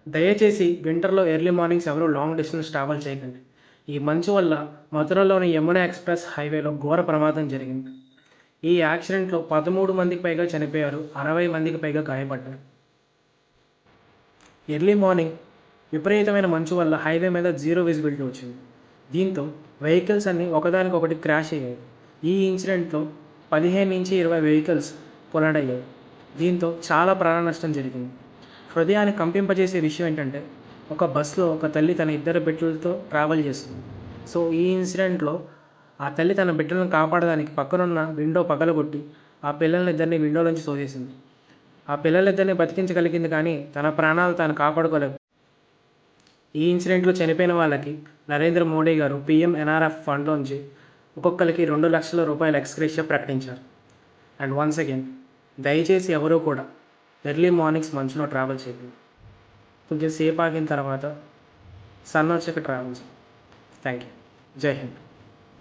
దయచేసి వింటర్లో early mornings ఎవరూ లాంగ్ డిస్టెన్స్ ట్రావెల్ చేయకండి. ఈ మంచు వల్ల మథురలోని యమునా ఎక్స్‌ప్రెస్ హైవేలో ఘోర ప్రమాదం జరిగింది. ఈ యాక్సిడెంట్‌లో 13 మందికి పైగా చనిపోయారు. 60 మందికి పైగా గాయపడ్డారు. ఎర్లీ మార్నింగ్ విపరీతమైన మంచు వల్ల హైవే మీద జీరో విజిబిలిటీ వచ్చింది. దీంతో వెహికల్స్ అన్నీ ఒకదానికొకటి క్రాష్ అయ్యాయి. ఈ ఇన్సిడెంట్‌లో 15-20 వెహికల్స్ కొలైడ్ అయ్యాయి. దీంతో చాలా ప్రాణ నష్టం జరిగింది. హృదయాన్ని కంపింపజేసే విషయం ఏంటంటే, ఒక బస్సులో ఒక తల్లి తన 2 బిడ్డలతో ట్రావెల్ చేస్తుంది. సో ఈ ఇన్సిడెంట్‌లో ఆ తల్లి తన బిడ్డలను కాపాడడానికి పక్కనున్న విండో పగలగొట్టి ఆ పిల్లలిద్దరిని విండోలోంచి తోసేసింది. ఆ పిల్లలిద్దరిని బతికించగలిగింది కానీ తన ప్రాణాలు తాను కాపాడుకోలేదు. ఈ ఇన్సిడెంట్‌లో చనిపోయిన వాళ్ళకి నరేంద్ర మోడీ గారు పీఎం ఎన్ఆర్ఎఫ్ ఫండ్‌లోంచి ఒక్కొక్కరికి ₹2,00,000 ఎక్స్‌గ్రేషియా ప్రకటించారు. అండ్ వన్స్ అగైన్ దయచేసి ఎవరూ కూడా ఎర్లీ మార్నింగ్స్ మంచులో ట్రావెల్ చేయకండి. కొంచెం సేపు ఆగిన తర్వాత సన్ వచ్చాక ట్రావెల్ చేయండి. Thank you. జై హింద్.